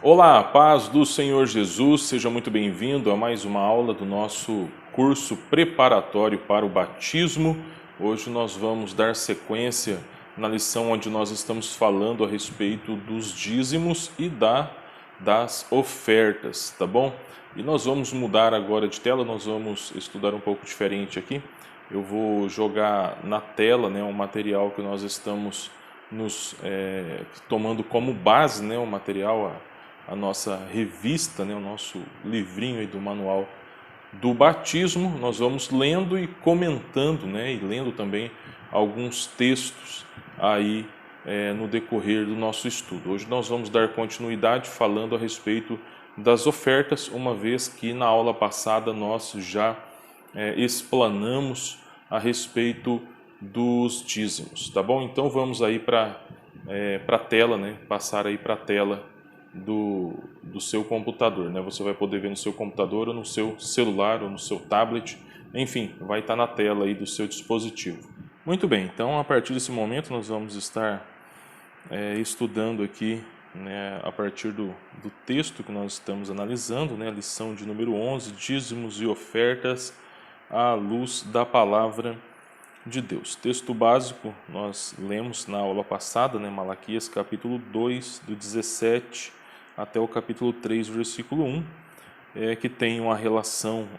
Olá, paz do Senhor Jesus, seja muito bem-vindo a mais uma aula do nosso curso preparatório para o batismo. Hoje nós vamos dar sequência na lição onde nós estamos falando a respeito dos dízimos e das ofertas, tá bom? E nós vamos mudar agora de tela, nós vamos estudar um pouco diferente aqui. Eu vou jogar na tela, um material que nós estamos tomando como base, o material, a nossa revista, o nosso livrinho aí do manual do batismo. Nós vamos lendo e comentando, e lendo também alguns textos aí no decorrer do nosso estudo. Hoje nós vamos dar continuidade falando a respeito das ofertas, uma vez que na aula passada nós já explanamos a respeito dos dízimos, tá bom? Então vamos aí para a tela, passar aí para a tela do seu computador, Você vai poder ver no seu computador ou no seu celular ou no seu tablet, enfim, vai estar na tela aí do seu dispositivo. Muito bem, então a partir desse momento nós vamos estar estudando aqui, a partir do texto que nós estamos analisando, a lição de número 11, dízimos e ofertas à luz da palavra de Deus. Texto básico nós lemos na aula passada, Malaquias capítulo 2, do 17 até o capítulo 3, versículo 1, que tem uma relação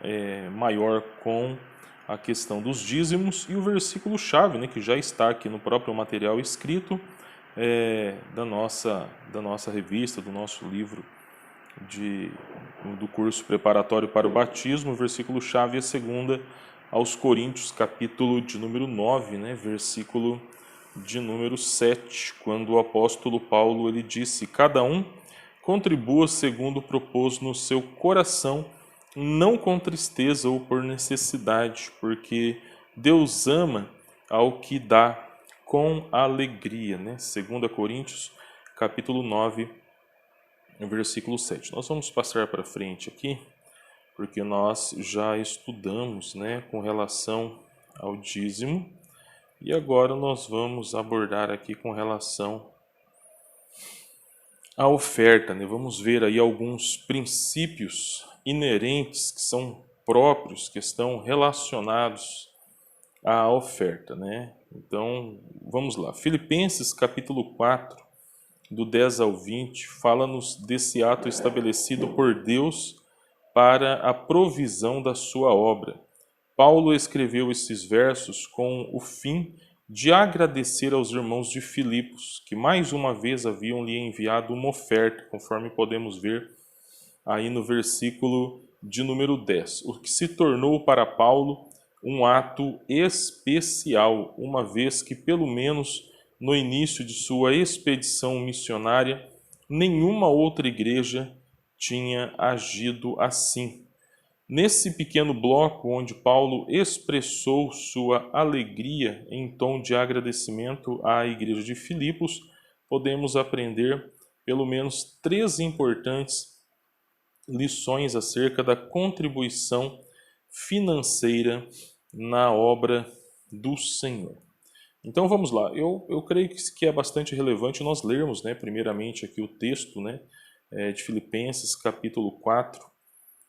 maior com a questão dos dízimos, e o versículo chave, que já está aqui no próprio material escrito da nossa revista, do nosso livro do curso preparatório para o batismo. O versículo chave é 2 aos Coríntios, capítulo de número 9, versículo de número 7, quando o apóstolo Paulo ele disse: cada um contribua segundo propôs no seu coração, não com tristeza ou por necessidade, porque Deus ama ao que dá com alegria. 2 Coríntios, capítulo 9, versículo 7. Nós vamos passar para frente aqui, porque nós já estudamos com relação ao dízimo, e agora nós vamos abordar aqui com relação à oferta. Vamos ver aí alguns princípios inerentes que são próprios, que estão relacionados à oferta. Então, vamos lá. Filipenses capítulo 4, do 10 ao 20, fala-nos desse ato estabelecido por Deus para a provisão da sua obra. Paulo escreveu esses versos com o fim de agradecer aos irmãos de Filipos, que mais uma vez haviam lhe enviado uma oferta, conforme podemos ver aí no versículo de número 10, o que se tornou para Paulo um ato especial, uma vez que, pelo menos no início de sua expedição missionária, nenhuma outra igreja tinha agido assim. Nesse pequeno bloco onde Paulo expressou sua alegria em tom de agradecimento à igreja de Filipos, podemos aprender pelo menos 3 importantes lições acerca da contribuição financeira na obra do Senhor. Então vamos lá, eu creio que é bastante relevante nós lermos, primeiramente aqui o texto de Filipenses capítulo 4,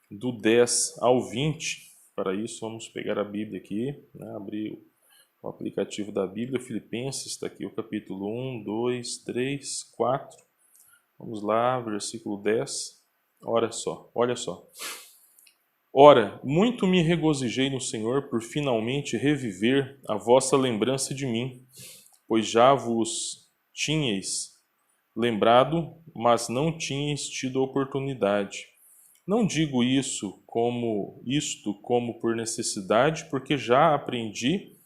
do 10 ao 20. Para isso vamos pegar a Bíblia aqui, abrir o aplicativo da Bíblia, Filipenses, está aqui o capítulo 1, 2, 3, 4. Vamos lá, versículo 10. Olha só. Ora, muito me regozijei no Senhor por finalmente reviver a vossa lembrança de mim, pois já vos tinhais lembrado, mas não tinhais tido oportunidade. Não digo como por necessidade, porque já aprendi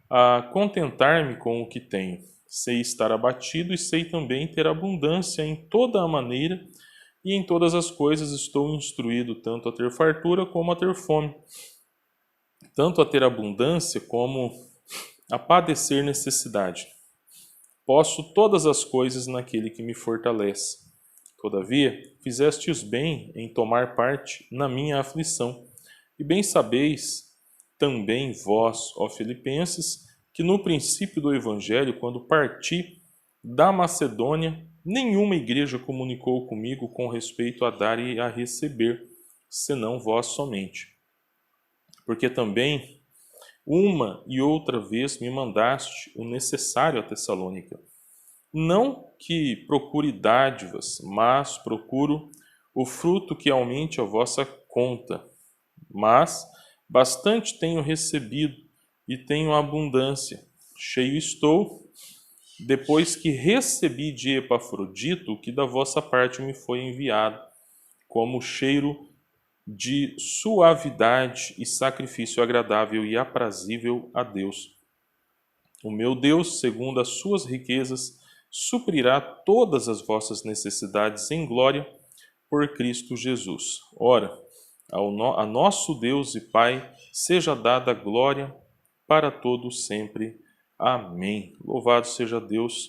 a contentar-me com o que tenho. Sei estar abatido e sei também ter abundância em toda a maneira, e em todas as coisas estou instruído tanto a ter fartura como a ter fome, tanto a ter abundância como a padecer necessidade. Posso todas as coisas naquele que me fortalece. Todavia, fizestes bem em tomar parte na minha aflição. E bem sabeis também vós, ó Filipenses, que no princípio do Evangelho, quando parti da Macedônia, nenhuma igreja comunicou comigo com respeito a dar e a receber, senão vós somente. Porque também uma e outra vez me mandaste o necessário a Tessalônica. Não que procure dádivas, mas procuro o fruto que aumente a vossa conta. Mas bastante tenho recebido e tenho abundância. Cheio estou, depois que recebi de Epafrodito o que da vossa parte me foi enviado, como cheiro de suavidade e sacrifício agradável e aprazível a Deus. O meu Deus, segundo as suas riquezas, suprirá todas as vossas necessidades em glória por Cristo Jesus. Ora, a nosso Deus e Pai seja dada glória para todos sempre. Amém. Louvado seja Deus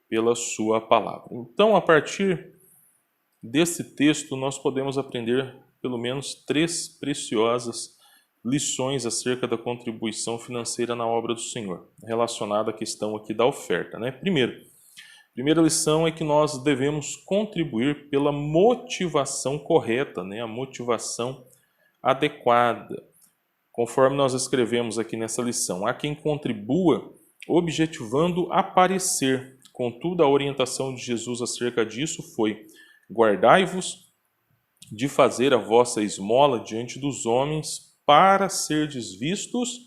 pela sua palavra. Então, a partir desse texto, nós podemos aprender pelo menos 3 preciosas lições acerca da contribuição financeira na obra do Senhor, relacionada à questão aqui da oferta, né? Primeira lição é que nós devemos contribuir pela motivação correta, né? A motivação adequada. Conforme nós escrevemos aqui nessa lição, há quem contribua objetivando aparecer. Contudo, a orientação de Jesus acerca disso foi: guardai-vos de fazer a vossa esmola diante dos homens para serdes vistos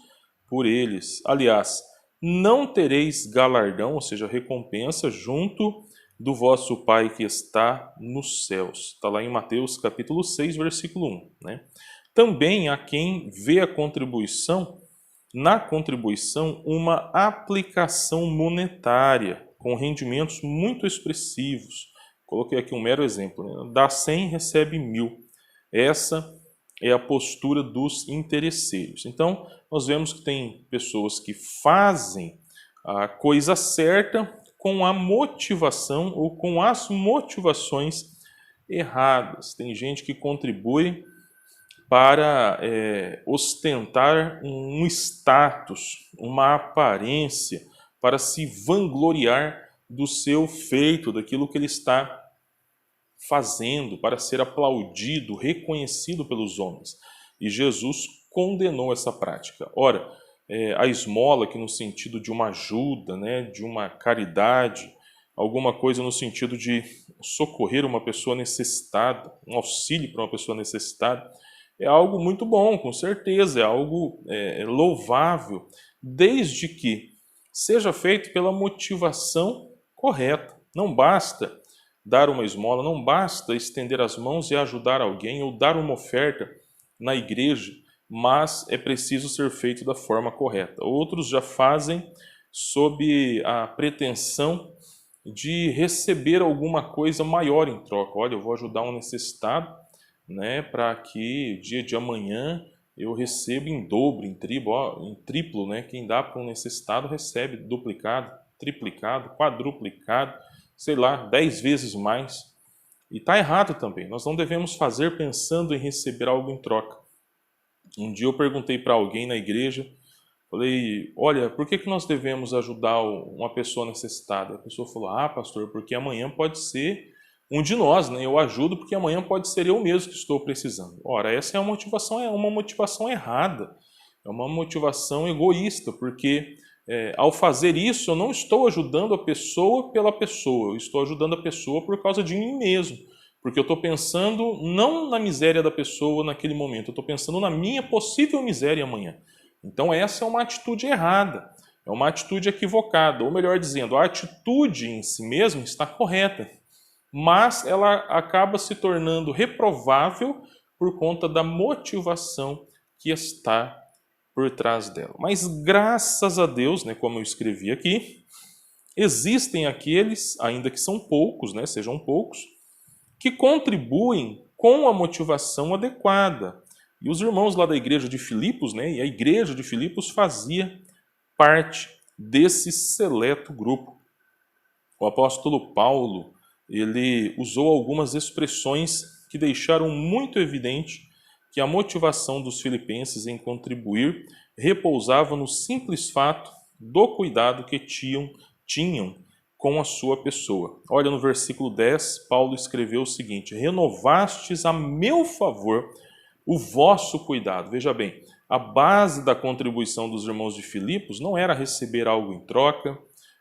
por eles. Aliás, não tereis galardão, ou seja, recompensa, junto do vosso Pai que está nos céus. Está lá em Mateus capítulo 6, versículo 1. Né? Também há quem vê na contribuição uma aplicação monetária, com rendimentos muito expressivos. Coloquei aqui um mero exemplo, né? Dá 100, recebe 1.000. Essa é a postura dos interesseiros. Então, nós vemos que tem pessoas que fazem a coisa certa com a motivação ou com as motivações erradas. Tem gente que contribui para ostentar um status, uma aparência, para se vangloriar do seu feito, daquilo que ele está fazendo, para ser aplaudido, reconhecido pelos homens. E Jesus condenou essa prática. Ora, a esmola, que no sentido de uma ajuda, né, de uma caridade, alguma coisa no sentido de socorrer uma pessoa necessitada, um auxílio para uma pessoa necessitada, é algo muito bom, com certeza, é algo louvável, desde que seja feito pela motivação correta. Não basta dar uma esmola, não basta estender as mãos e ajudar alguém ou dar uma oferta na igreja, mas é preciso ser feito da forma correta. Outros já fazem sob a pretensão de receber alguma coisa maior em troca. Olha, eu vou ajudar um necessitado, né, para que dia de amanhã eu receba em dobro, em triplo, né? Quem dá para um necessitado recebe duplicado, triplicado, quadruplicado, sei lá, 10 vezes mais. E está errado também. Nós não devemos fazer pensando em receber algo em troca. Um dia eu perguntei para alguém na igreja, falei, olha, por que nós devemos ajudar uma pessoa necessitada? A pessoa falou, pastor, porque amanhã pode ser um de nós, né? Eu ajudo porque amanhã pode ser eu mesmo que estou precisando. Ora, essa é uma motivação errada, é uma motivação egoísta, porque ao fazer isso eu não estou ajudando a pessoa pela pessoa, eu estou ajudando a pessoa por causa de mim mesmo, porque eu estou pensando não na miséria da pessoa naquele momento, eu estou pensando na minha possível miséria amanhã. Então essa é uma atitude errada, é uma atitude equivocada, ou melhor dizendo, a atitude em si mesma está correta, mas ela acaba se tornando reprovável por conta da motivação que está por trás dela. Mas graças a Deus, né, como eu escrevi aqui, existem aqueles, ainda que são poucos, né, sejam poucos, que contribuem com a motivação adequada. E os irmãos lá da igreja de Filipos, né, e a igreja de Filipos fazia parte desse seleto grupo. O apóstolo Paulo, ele usou algumas expressões que deixaram muito evidente que a motivação dos filipenses em contribuir repousava no simples fato do cuidado que tinham com a sua pessoa. Olha, no versículo 10, Paulo escreveu o seguinte: renovastes a meu favor o vosso cuidado. Veja bem, a base da contribuição dos irmãos de Filipos não era receber algo em troca,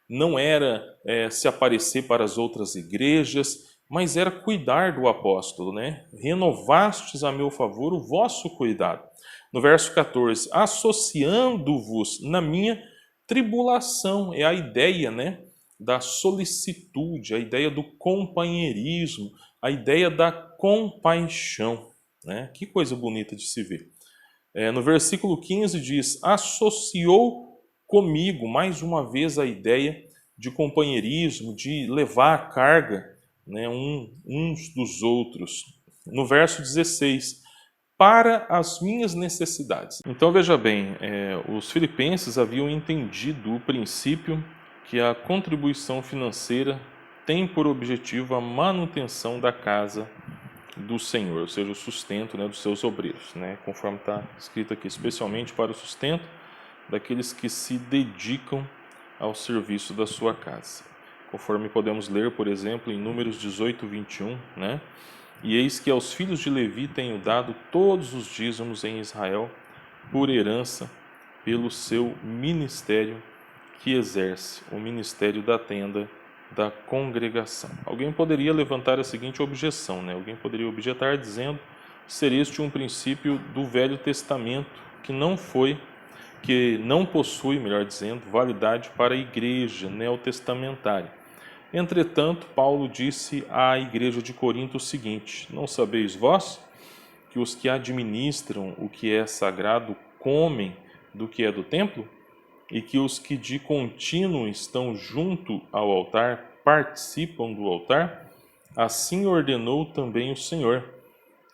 não era se aparecer para as outras igrejas, mas era cuidar do apóstolo, né? Renovastes a meu favor o vosso cuidado. No verso 14, associando-vos na minha tribulação, é a ideia, né, da solicitude, a ideia do companheirismo, a ideia da compaixão, né? Que coisa bonita de se ver. No versículo 15 diz, associou comigo, mais uma vez a ideia de companheirismo, de levar a carga, né, uns dos outros. No verso 16, para as minhas necessidades. Então veja bem, os filipenses haviam entendido o princípio que a contribuição financeira tem por objetivo a manutenção da casa do Senhor, ou seja, o sustento, né, dos seus obreiros, né, conforme está escrito aqui, especialmente para o sustento daqueles que se dedicam ao serviço da sua casa. Conforme podemos ler, por exemplo, em Números 18, 21, né? E eis que aos filhos de Levi tenho dado todos os dízimos em Israel por herança pelo seu ministério que exerce, o ministério da tenda da congregação. Alguém poderia levantar a seguinte objeção, né? Alguém poderia objetar dizendo ser este um princípio do Velho Testamento que não possui, melhor dizendo, validade para a igreja neotestamentária. Entretanto, Paulo disse à igreja de Corinto o seguinte: não sabeis vós que os que administram o que é sagrado comem do que é do templo? E que os que de contínuo estão junto ao altar participam do altar? Assim ordenou também o Senhor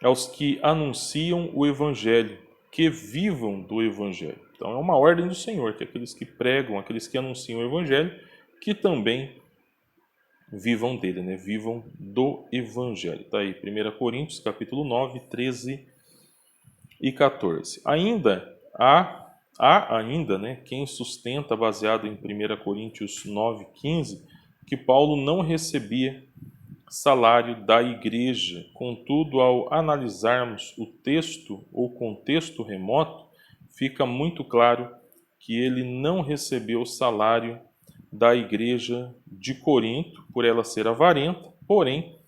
aos que anunciam o Evangelho, que vivam do Evangelho. Então é uma ordem do Senhor, que aqueles que pregam, aqueles que anunciam o Evangelho, que também vivam dele, né? Vivam do Evangelho. Está aí, 1 Coríntios, capítulo 9, 13 e 14. Há ainda, né, quem sustenta, baseado em 1 Coríntios 9, 15, que Paulo não recebia salário da igreja. Contudo, ao analisarmos o texto ou contexto remoto, fica muito claro que ele não recebeu salário da igreja de Corinto, por ela ser avarenta, porém,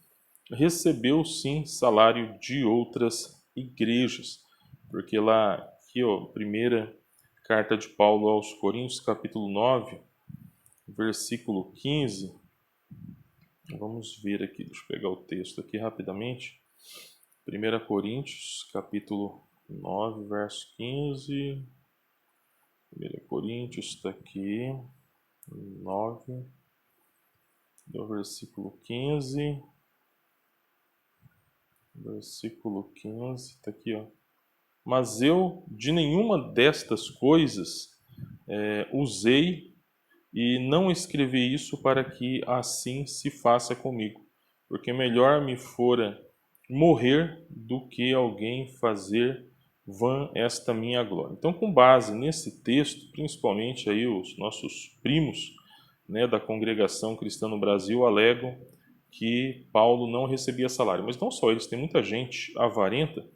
recebeu sim salário de outras igrejas, porque lá, aqui, ó, primeira carta de Paulo aos Coríntios, capítulo 9, versículo 15, vamos ver aqui, deixa eu pegar o texto aqui rapidamente, 1 Coríntios, capítulo 9, verso 15, 1 Coríntios está aqui, 9, do versículo 15, está aqui, ó. Mas eu de nenhuma destas coisas usei e não escrevi isso para que assim se faça comigo, porque melhor me fora morrer do que alguém fazer vã esta minha glória. Então, com base nesse texto, principalmente aí os nossos primos, né, da congregação cristã no Brasil alegam que Paulo não recebia salário. Mas não só eles, tem muita gente avarenta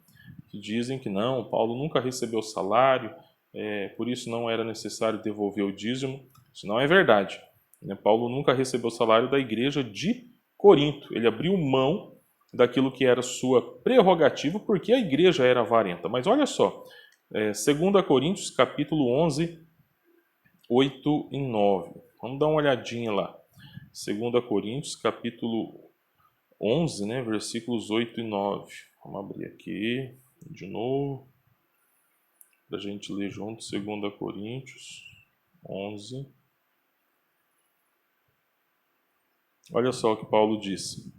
que dizem que não, Paulo nunca recebeu salário, por isso não era necessário devolver o dízimo. Isso não é verdade, né? Paulo nunca recebeu salário da igreja de Corinto. Ele abriu mão daquilo que era sua prerrogativa porque a igreja era avarenta. Mas olha só, 2 Coríntios capítulo 11, 8 e 9. Vamos dar uma olhadinha lá. 2 Coríntios capítulo 11, né, versículos 8 e 9. Vamos abrir aqui de novo, para a gente ler junto, 2 Coríntios 11. Olha só o que Paulo disse.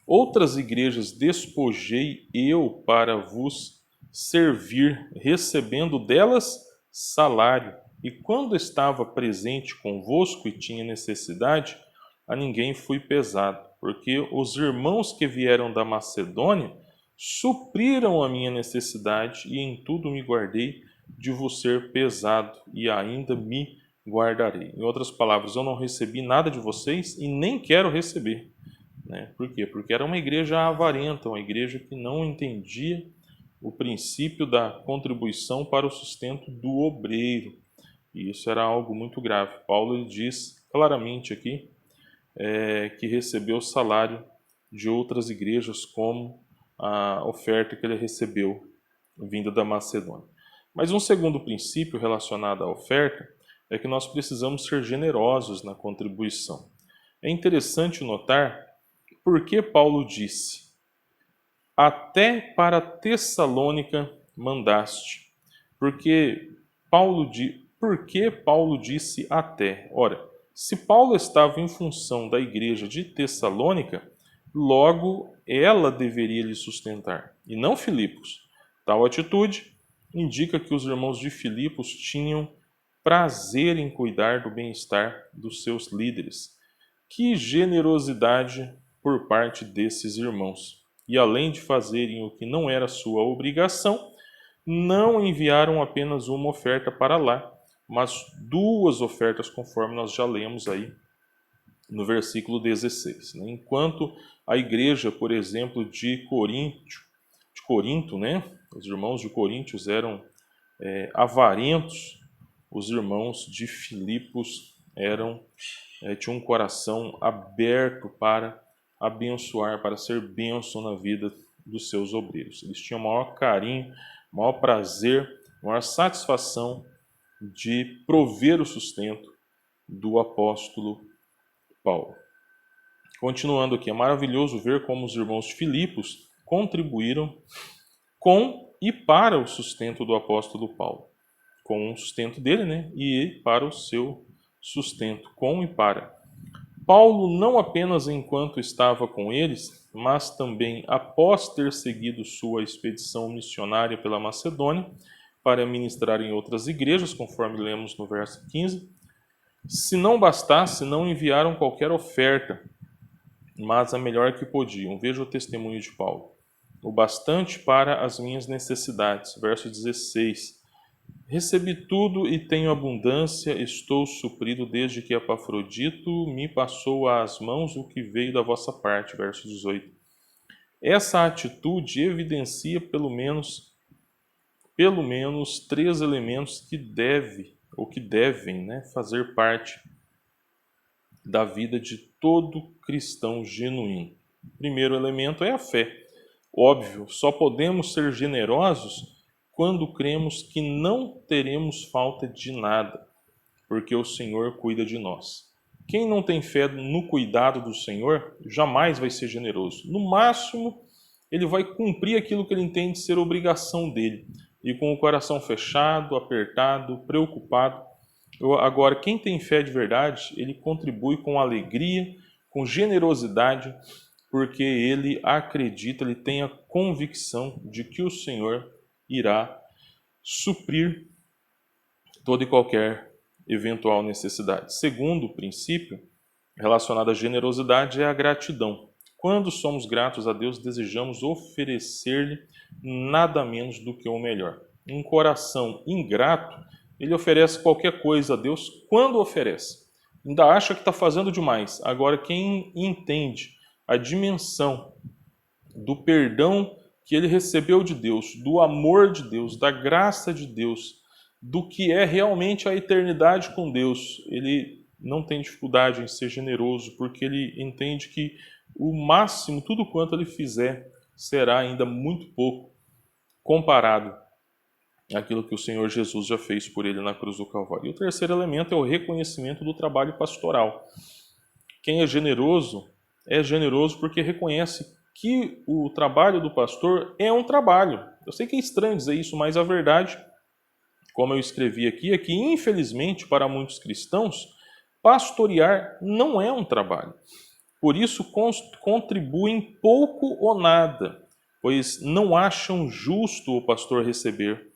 Outras igrejas despojei eu para vos servir, recebendo delas salário. E quando estava presente convosco e tinha necessidade, a ninguém fui pesado, porque os irmãos que vieram da Macedônia supriram a minha necessidade e em tudo me guardei de vos ser pesado e ainda me guardarei. Em outras palavras, eu não recebi nada de vocês e nem quero receber. Né? Por quê? Porque era uma igreja avarenta, uma igreja que não entendia o princípio da contribuição para o sustento do obreiro. E isso era algo muito grave. Paulo ele diz claramente aqui que recebeu o salário de outras igrejas, como a oferta que ele recebeu vinda da Macedônia. Mas um segundo princípio relacionado à oferta é que nós precisamos ser generosos na contribuição. É interessante notar por que Paulo disse: até para Tessalônica mandaste. Por que Paulo disse até? Ora, se Paulo estava em função da igreja de Tessalônica, logo ela deveria lhe sustentar, e não Filipos. Tal atitude indica que os irmãos de Filipos tinham prazer em cuidar do bem-estar dos seus líderes. Que generosidade por parte desses irmãos! E além de fazerem o que não era sua obrigação, não enviaram apenas uma oferta para lá, mas 2 ofertas, conforme nós já lemos aí no versículo 16. Enquanto a igreja, por exemplo, de Corinto, né? Os irmãos de Coríntios eram avarentos, os irmãos de Filipos tinham um coração aberto para abençoar, para ser bênção na vida dos seus obreiros. Eles tinham maior carinho, maior prazer, maior satisfação de prover o sustento do apóstolo Paulo. Continuando aqui, é maravilhoso ver como os irmãos de Filipos contribuíram com e para o sustento do apóstolo Paulo. Com o sustento dele, né? E para o seu sustento, com e para. Paulo, não apenas enquanto estava com eles, mas também após ter seguido sua expedição missionária pela Macedônia, para ministrar em outras igrejas, conforme lemos no verso 15, se não bastasse, não enviaram qualquer oferta, mas a melhor que podiam. Veja o testemunho de Paulo. O bastante para as minhas necessidades. Verso 16. Recebi tudo e tenho abundância, estou suprido desde que Epafrodito me passou às mãos o que veio da vossa parte. Verso 18. Essa atitude evidencia pelo menos 3 elementos que devem fazer parte da vida de todo cristão genuíno. O primeiro elemento é a fé. Óbvio, só podemos ser generosos quando cremos que não teremos falta de nada, porque o Senhor cuida de nós. Quem não tem fé no cuidado do Senhor, jamais vai ser generoso. No máximo, ele vai cumprir aquilo que ele entende ser obrigação dele, e com o coração fechado, apertado, preocupado. Agora, quem tem fé de verdade, ele contribui com alegria, com generosidade, porque ele acredita, ele tem a convicção de que o Senhor irá suprir toda e qualquer eventual necessidade. Segundo princípio relacionado à generosidade é a gratidão. Quando somos gratos a Deus, desejamos oferecer-lhe nada menos do que o melhor. Um coração ingrato, ele oferece qualquer coisa a Deus quando oferece. Ainda acha que está fazendo demais. Agora, quem entende a dimensão do perdão que ele recebeu de Deus, do amor de Deus, da graça de Deus, do que é realmente a eternidade com Deus, ele não tem dificuldade em ser generoso, porque ele entende que o máximo, tudo quanto ele fizer, será ainda muito pouco comparado àquilo que o Senhor Jesus já fez por ele na cruz do Calvário. E o terceiro elemento é o reconhecimento do trabalho pastoral. Quem é generoso porque reconhece que o trabalho do pastor é um trabalho. Eu sei que é estranho dizer isso, mas a verdade, como eu escrevi aqui, é que, infelizmente, para muitos cristãos, pastorear não é um trabalho. Por isso, contribuem pouco ou nada, pois não acham justo o pastor receber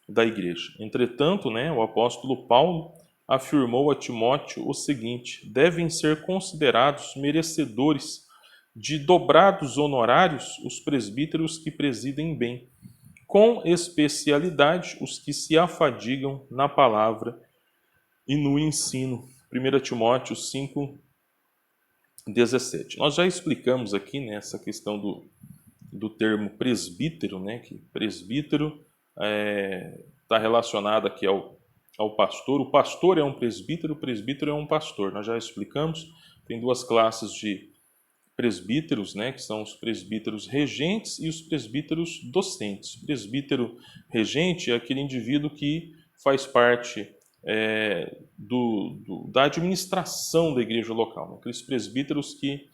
da igreja. Entretanto, o apóstolo Paulo afirmou a Timóteo o seguinte: devem ser considerados merecedores de dobrados honorários os presbíteros que presidem bem, com especialidade os que se afadigam na palavra e no ensino. 1 Timóteo 5:17. Nós já explicamos aqui, né, essa questão do termo presbítero, né, que presbítero está relacionado aqui ao pastor. O pastor é um presbítero, o presbítero é um pastor. Nós já explicamos, tem duas classes de presbíteros, né, que são os presbíteros regentes e os presbíteros docentes. O presbítero regente é aquele indivíduo que faz parte da administração da igreja local, né? Aqueles presbíteros que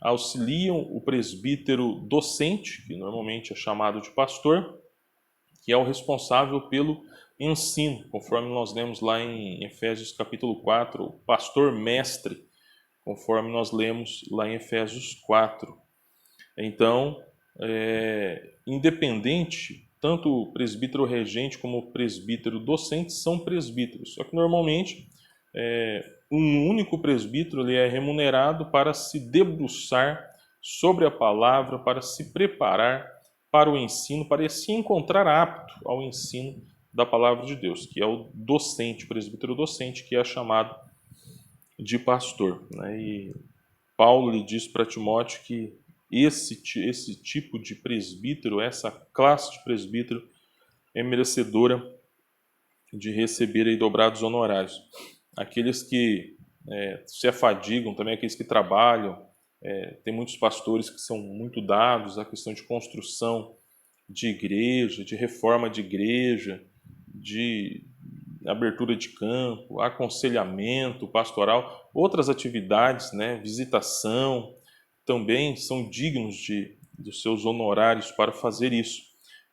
auxiliam o presbítero docente, que normalmente é chamado de pastor, que é o responsável pelo ensino, conforme nós lemos lá em Efésios capítulo 4, o pastor mestre, conforme nós lemos lá em Efésios 4. Então, independente, tanto o presbítero regente como o presbítero docente são presbíteros, só que normalmente um único presbítero ele é remunerado para se debruçar sobre a palavra, para se preparar para o ensino, para se encontrar apto ao ensino da palavra de Deus, que é o docente, o presbítero docente, que é chamado de pastor, né? E Paulo lhe diz para Timóteo que esse tipo de presbítero, essa classe de presbítero é merecedora de receber aí dobrados honorários. Aqueles que se afadigam, também aqueles que trabalham, tem muitos pastores que são muito dados à questão de construção de igreja, de reforma de igreja, de abertura de campo, aconselhamento pastoral, outras atividades, né, visitação, também são dignos dos seus honorários para fazer isso.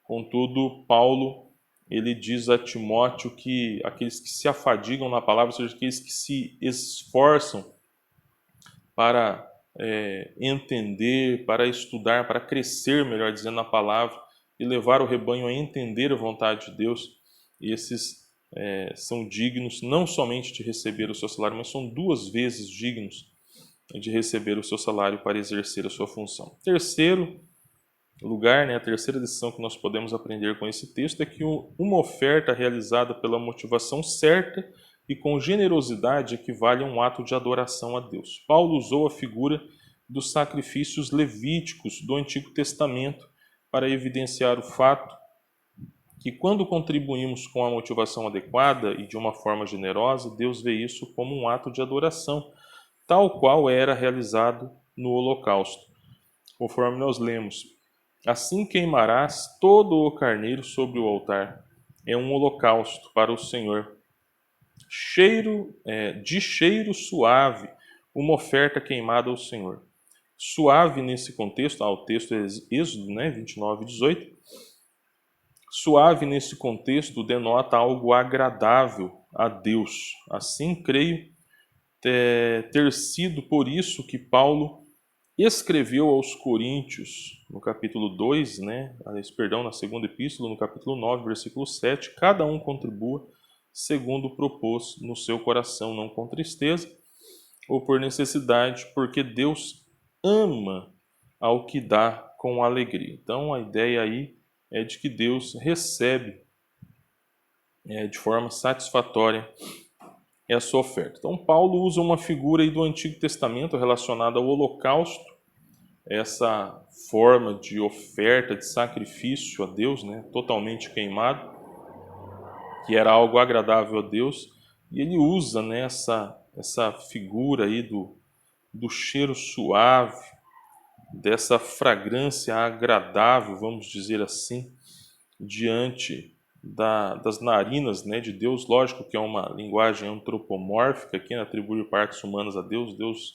Contudo, Paulo ele diz a Timóteo que aqueles que se afadigam na palavra, ou seja, aqueles que se esforçam para entender, para estudar, para crescer, melhor dizendo, na palavra e levar o rebanho a entender a vontade de Deus, esses são dignos não somente de receber o seu salário, mas são 2 vezes dignos de receber o seu salário para exercer a sua função. Terceiro lugar, né, a terceira lição que nós podemos aprender com esse texto é que uma oferta realizada pela motivação certa e com generosidade equivale a um ato de adoração a Deus. Paulo usou a figura dos sacrifícios levíticos do Antigo Testamento para evidenciar o fato que quando contribuímos com a motivação adequada e de uma forma generosa, Deus vê isso como um ato de adoração, tal qual era realizado no holocausto. Conforme nós lemos, assim queimarás todo o carneiro sobre o altar. É um holocausto para o Senhor. De cheiro suave, uma oferta queimada ao Senhor. Suave nesse contexto, o texto é Êxodo, 29:18. Suave nesse contexto denota algo agradável a Deus. Assim, creio ter sido por isso que Paulo escreveu aos Coríntios, no capítulo 2, na segunda epístola, no capítulo 9, versículo 7, cada um contribua segundo propôs no seu coração, não com tristeza ou por necessidade, porque Deus ama ao que dá com alegria. Então, a ideia aí é de que Deus recebe de forma satisfatória essa oferta. Então, Paulo usa uma figura aí do Antigo Testamento relacionada ao holocausto, essa forma de oferta, de sacrifício a Deus, totalmente queimado, que era algo agradável a Deus, e ele usa essa figura aí do cheiro suave, dessa fragrância agradável, vamos dizer assim, diante das narinas de Deus. Lógico que é uma linguagem antropomórfica, que atribui partes humanas a Deus. Deus,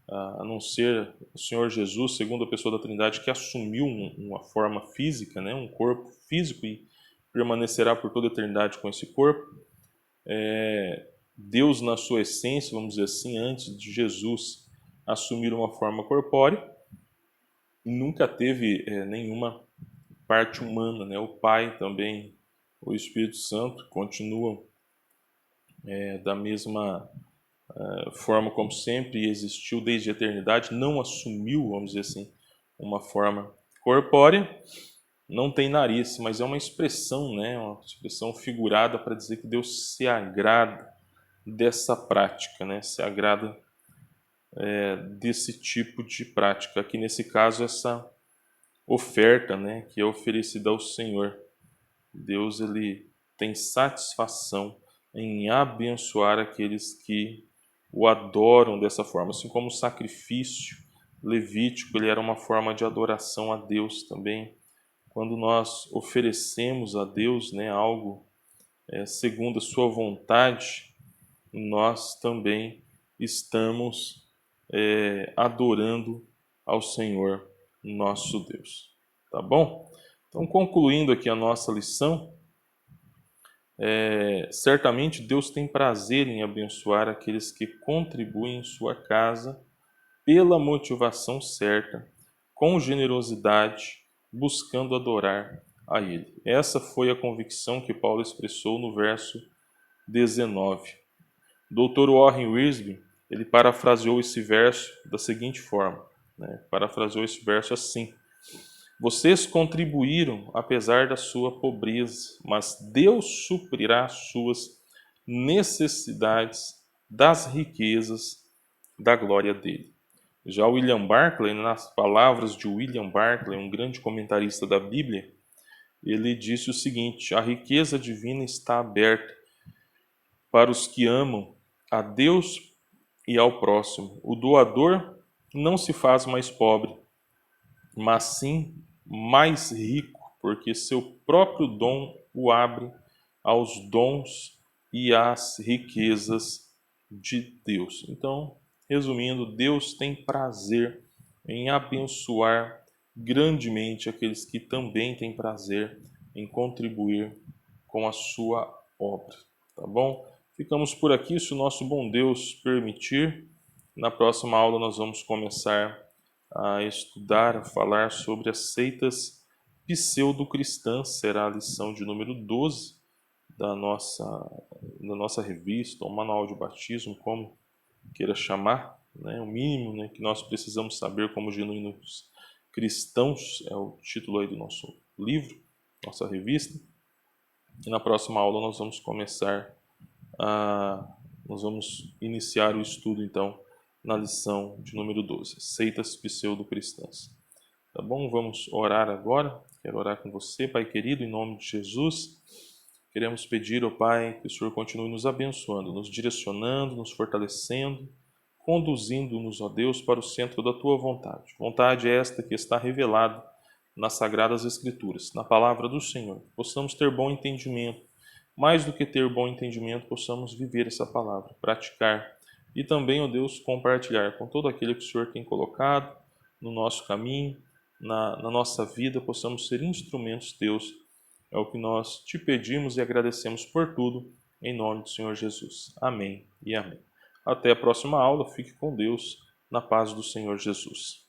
a não ser o Senhor Jesus, segundo a pessoa da Trindade, que assumiu uma forma física, um corpo físico e permanecerá por toda a eternidade com esse corpo. Deus, na sua essência, vamos dizer assim, antes de Jesus assumir uma forma corpórea, nunca teve nenhuma parte humana, O Pai também, o Espírito Santo, continuam da mesma forma como sempre existiu desde a eternidade, não assumiu, vamos dizer assim, uma forma corpórea, não tem nariz, mas é uma expressão, uma expressão figurada para dizer que Deus se agrada dessa prática, né? Se agrada desse tipo de prática. Aqui nesse caso, essa oferta, né, que é oferecida ao Senhor. Deus ele tem satisfação em abençoar aqueles que o adoram dessa forma, assim como o sacrifício levítico, ele era uma forma de adoração a Deus também. Quando nós oferecemos a Deus, né, algo segundo a sua vontade, nós também estamos adorando ao Senhor nosso Deus. Tá bom? Então, concluindo aqui a nossa lição, certamente Deus tem prazer em abençoar aqueles que contribuem em sua casa pela motivação certa, com generosidade, buscando adorar a Ele. Essa foi a convicção que Paulo expressou no verso 19. Dr. Warren Wiersbe, ele parafraseou esse verso da seguinte forma, né? Parafraseou esse verso assim: vocês contribuíram apesar da sua pobreza, mas Deus suprirá as suas necessidades das riquezas da glória dele. Já William Barclay, nas palavras de William Barclay, um grande comentarista da Bíblia, ele disse o seguinte: a riqueza divina está aberta para os que amam a Deus e ao próximo. O doador não se faz mais pobre, mas sim mais rico, porque seu próprio dom o abre aos dons e às riquezas de Deus. Então, resumindo, Deus tem prazer em abençoar grandemente aqueles que também têm prazer em contribuir com a sua obra. Tá bom? Ficamos por aqui, se o nosso bom Deus permitir. Na próxima aula nós vamos começar a estudar, a falar sobre as seitas pseudo-cristãs. Será a lição de número 12 da nossa revista, ou manual de batismo, como queira chamar, né? O mínimo, né, que nós precisamos saber como genuínos cristãos, é o título aí do nosso livro, nossa revista. E na próxima aula nós vamos iniciar o estudo então na lição de número 12, seitas pseudo-cristãs. Tá bom? Vamos orar agora. Quero orar com você, Pai querido, em nome de Jesus. Queremos pedir ao Pai que o Senhor continue nos abençoando, nos direcionando, nos fortalecendo, conduzindo-nos, ó Deus, para o centro da Tua vontade. Vontade esta que está revelada nas Sagradas Escrituras, na Palavra do Senhor. Possamos ter bom entendimento. Mais do que ter bom entendimento, possamos viver essa palavra, praticar e também, ó Deus, compartilhar com todo aquele que o Senhor tem colocado no nosso caminho, na nossa vida, possamos ser instrumentos Teus. É o que nós te pedimos e agradecemos por tudo, em nome do Senhor Jesus. Amém e amém. Até a próxima aula. Fique com Deus, na paz do Senhor Jesus.